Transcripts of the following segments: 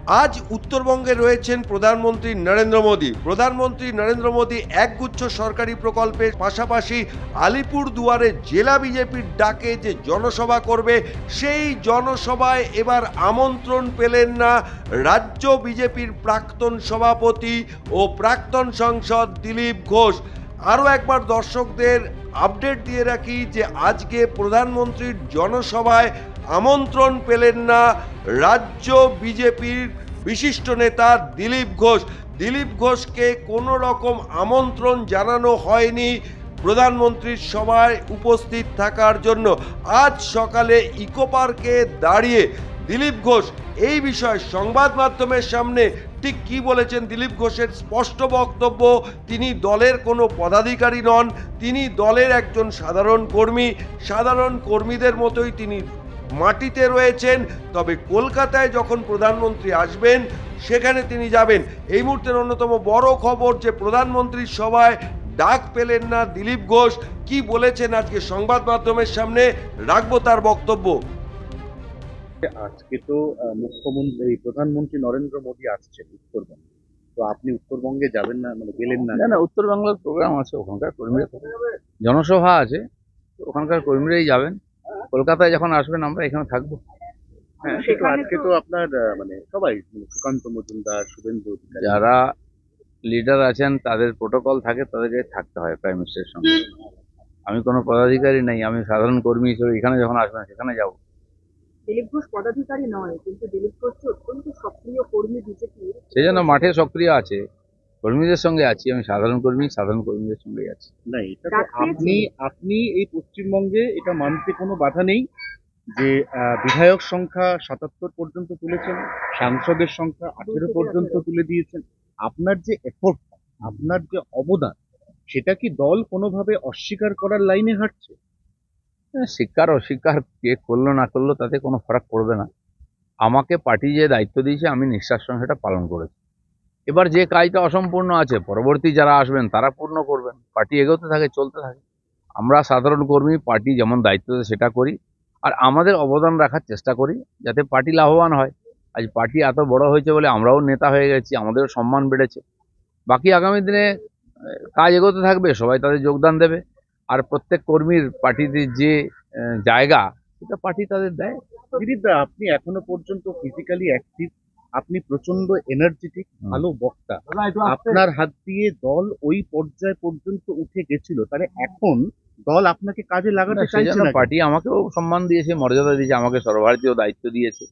আজ উত্তরবঙ্গে রয়েছেন প্রধানমন্ত্রী নরেন্দ্র মোদী। প্রধানমন্ত্রী নরেন্দ্র মোদী একগুচ্ছ সরকারি প্রকল্পের পাশাপাশি আলিপুর দুয়ারে জেলা বিজেপির ডাকে যে জনসভা করবে, সেই জনসভায় এবার আমন্ত্রণ পেলেন না রাজ্য বিজেপির প্রাক্তন সভাপতি ও প্রাক্তন সাংসদ দিলীপ ঘোষ। আরও একবার দর্শকদের আপডেট দিয়ে রাখি যে আজকে প্রধানমন্ত্রীর জনসভায় আমন্ত্রণ পেলেন না রাজ্য বিজেপির বিশিষ্ট নেতা দিলীপ ঘোষ। দিলীপ ঘোষকে কোনো রকম আমন্ত্রণ জানানো হয়নি প্রধানমন্ত্রীর সভায় উপস্থিত থাকার জন্য। আজ সকালে ইকো পার্কে দাঁড়িয়ে দিলীপ ঘোষ এই বিষয়ে সংবাদ মাধ্যমের সামনে ঠিক কি বলেছেন। দিলীপ ঘোষের স্পষ্ট বক্তব্য, তিনি দলের কোনো পদাধিকারী নন, তিনি দলের একজন সাধারণ কর্মী। সাধারণ কর্মীদের মতোই তিনি মাটিতে রয়েছেন, তবে কলকাতায় যখন প্রধানমন্ত্রী আসবেন সেখানে তিনি যাবেন। এই মুহূর্তের অন্যতম বড় খবর যে প্রধানমন্ত্রীর সভায় ডাক পেলেন না দিলীপ ঘোষ। কি বলেছেন আজকে সংবাদ মাধ্যমের সামনে, রাখবো তার বক্তব্য। আজকে তো মুখ্যমন্ত্রী প্রধানমন্ত্রী নরেন্দ্র মোদী আসছেন উত্তরবঙ্গে, তো আপনি উত্তরবঙ্গে যাবেন না, মানে গেলেন না? না, উত্তর বাংলার প্রোগ্রাম আছে, ওখানকার কর্মীরা জনসভা আছে, ওখানকার কর্মীরাই যাবেন। কলকাতায় যখন আসবেন আমরা এখানে থাকবো। হ্যাঁ, কিন্তু আজকে তো আপনার মানে সবাই, সুকান্ত মজুমদার, শুভেন্দু অধিকারী, যারা লিডার আছেন তাদের প্রোটোকল থাকে, তাদেরকে থাকতে হয় প্রাইম মিনিস্টারের সঙ্গে। আমি কোনো পদাধিকারী নাই, আমি সাধারণ কর্মী হিসেবে এখানে যখন আসবেন সেখানে যাব। দিলীপ ঘোষ পদাধিকারী নয়, কিন্তু দিলীপ ঘোষ অত্যন্ত সক্রিয় কর্মী বিজেপির, সেই জন্য মাঠে সক্রিয় আছে, কর্মীদের সঙ্গে আছি। আমি সাধারণ কর্মী, সাধারণ কর্মীদের সঙ্গেই আছি। না, এটা তো আপনি এই পশ্চিমবঙ্গে এটা মানতে কোনো বাধা নেই যে বিধায়ক সংখ্যা 77 পর্যন্ত তুলেছেন, সাংসদের সংখ্যা 18 পর্যন্ত তুলে দিয়েছেন। আপনার যে এফোর্ট, আপনার যে অবদান, সেটা কি দল কোনোভাবে অস্বীকার করার লাইনে হাঁটছে? স্বীকার অস্বীকার কে করলো না করলো তাতে কোনো ফারাক পড়বে না। আমাকে পার্টি যে দায়িত্ব দিয়েছে আমি নিষ্ঠার সঙ্গে সেটা পালন করেছি। এবার যে কাজটা অসম্পূর্ণ আছে পরবর্তী যারা আসবেন তারা পূর্ণ করবেন। পার্টি এগোতে থাকে, চলতে থাকে। আমরা সাধারণ কর্মী, পার্টি যেমন দায়িত্ব দেয় সেটা করি, আর আমাদের অবদান রাখার চেষ্টা করি যাতে পার্টি লাভবান হয়। আজ পার্টি এত বড় হয়েছে বলে আমরাও নেতা হয়ে গেছি, আমাদেরও সম্মান বেড়েছে। বাকি আগামী দিনে কাজ এগোতে থাকবে, সবাই তাদের যোগদান দেবে। আর প্রত্যেক কর্মীর পার্টিতে যে জায়গা সেটা পার্টি তাদের দেয়। দিলীপদা, আপনি এখনো পর্যন্ত ফিজিক্যালি অ্যাক্টিভ, আপনি প্রচন্ড এনার্জেটিক, ভালো বক্তা। আপনার হাত দিয়ে দল ওই পর্যায় পর্যন্ত উঠে গেছিল, তাহলে এখন দল আপনাকে কাজে লাগাতে চাইছে না? পার্টি আমাকেও সম্মান দিয়েছে, মর্যাদা দিয়েছে, আমাকে সর্বভারতীয় দায়িত্ব দিয়েছে।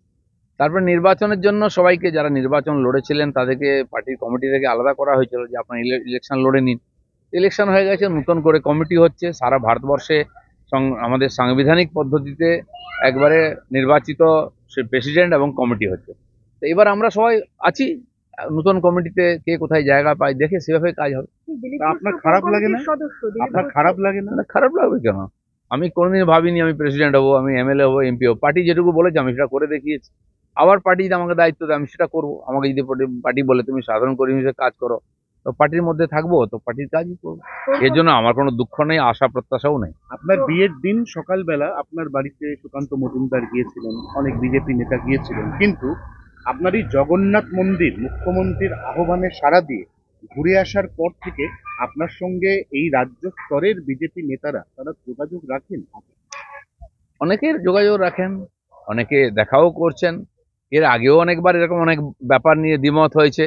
তারপর নির্বাচনের জন্য সবাইকে যারা নির্বাচন লড়েছিলেন তাদেরকে পার্টির কমিটি থেকে আলাদা করা হয়েছিল যে আপনার ইলেকশন লড়ে নিন। ইলেকশন হয়ে গেছে, নতুন করে কমিটি হচ্ছে। সারা ভারতবর্ষে আমাদের সাংবিধানিক পদ্ধতিতে একবারে নির্বাচিত প্রেসিডেন্ট এবং কমিটি হচ্ছে। তো এবার আমরা সবাই আছি, নতুন কমিটিতে কে কোথায় জায়গা পায় দেখে সেভাবে কাজ হবে। আপনার খারাপ লাগে না? আপনার খারাপ লাগে না? খারাপ লাগবে কেন? আমি কোনোদিন ভাবিনি আমি প্রেসিডেন্ট হবো, আমি এমএলএ হবো, এমপি হবো। পার্টি যেটুকু বলেছে আমি সেটা করে দেখিয়েছি। আবার পার্টি যদি আমাকে দায়িত্ব দেয় আমি সেটা করবো। আমাকে যদি পার্টি বলে তুমি সাধারণ কর্মী হিসেবে কাজ করো, তো পার্টির মধ্যে থাকবো, তো পার্টির কাজই করবো। এর জন্য আমার কোনো দুঃখ নেই, আশা প্রত্যাশাও নেই। আপনার বিয়ের দিন সকালবেলা আপনার বাড়িতে সুকান্ত মজুমদার গিয়েছিলেন, অনেক বিজেপি নেতা গিয়েছিলেন, কিন্তু আপনার এই জগন্নাথ মন্দির মুখ্যমন্ত্রীর আহ্বানে সাড়া দিয়ে ঘুরে আসার পর থেকে আপনার সঙ্গে এই রাজ্য স্তরের বিজেপি নেতারা তারা যোগাযোগ রাখেন? অনেকের যোগাযোগ রাখেন, অনেকে দেখাও করছেন। এর আগেও অনেকবার এরকম অনেক ব্যাপার নিয়ে দ্বিমত হয়েছে।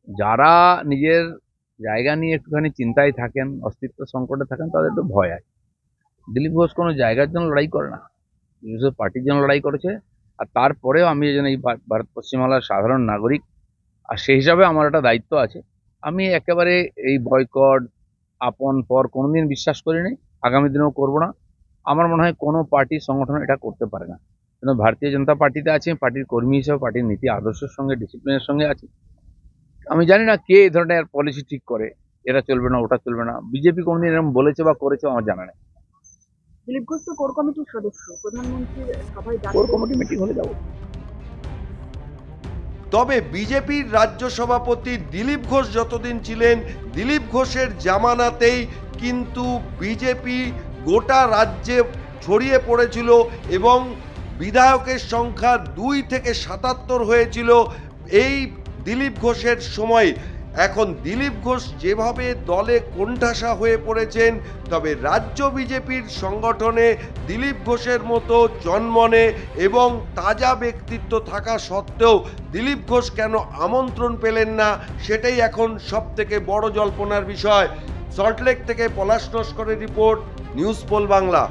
যারা নিজের জায়গা নিয়ে একটুখানি চিন্তায় থাকেন, অস্তিত্ব সংকটে থাকেন, তাদের একটু ভয় আছে। দিলীপ ঘোষ কোনো জায়গার জন্য লড়াই করে না, দিলীপ ঘোষ পার্টির জন্য লড়াই করেছে। আর তারপরেও আমি এই জন্য এই ভারত পশ্চিমবাংলার সাধারণ নাগরিক, আর সেই হিসাবে আমার একটা দায়িত্ব আছে। আমি একেবারে এই বয়কট আপন পর কোনোদিন বিশ্বাস করিনি, আগামী দিনেও করবো না। আমার মনে হয় কোনো পার্টি সংগঠন এটা করতে পারে না। কিন্তু ভারতীয় জনতা পার্টিতে আছে, পার্টির কর্মী হিসেবে পার্টির নীতি আদর্শের সঙ্গে, ডিসিপ্লিনের সঙ্গে আছে। আমি জানি না কে এই ধরনের পলিসি ঠিক করে, এটা চলবে না ওটা চলবে না। বিজেপি কোনদিন এরকম বলেছে বা করেছে আমার জানা নেই। দিলীপ ঘোষ তো কোর কমিটির সদস্য, প্রধানমন্ত্রীর সভায় কোর কমিটি মিটিং হলে যাবো। তবে বিজেপির রাজ্য সভাপতি দিলীপ ঘোষ যতদিন ছিলেন, দিলীপ ঘোষের জামানাতেই কিন্তু বিজেপি গোটা রাজ্যে ছড়িয়ে পড়েছিল এবং বিধায়কের সংখ্যা 2 থেকে 77 হয়েছিল। এই দিলীপ ঘোষের সময় এখন দিলীপ ঘোষ যেভাবে দলে কোণঠাসা হয়ে পড়েছেন, তবে রাজ্য বিজেপির সংগঠনে দিলীপ ঘোষের মতো জন্মনে এবং তাজা ব্যক্তিত্ব থাকা সত্ত্বেও দিলীপ ঘোষ কেন আমন্ত্রণ পেলেন না, সেটাই এখন সবথেকে বড় জল্পনার বিষয়। সল্টলেক থেকে পলাশ নস্করের রিপোর্ট, নিউজ পোল বাংলা।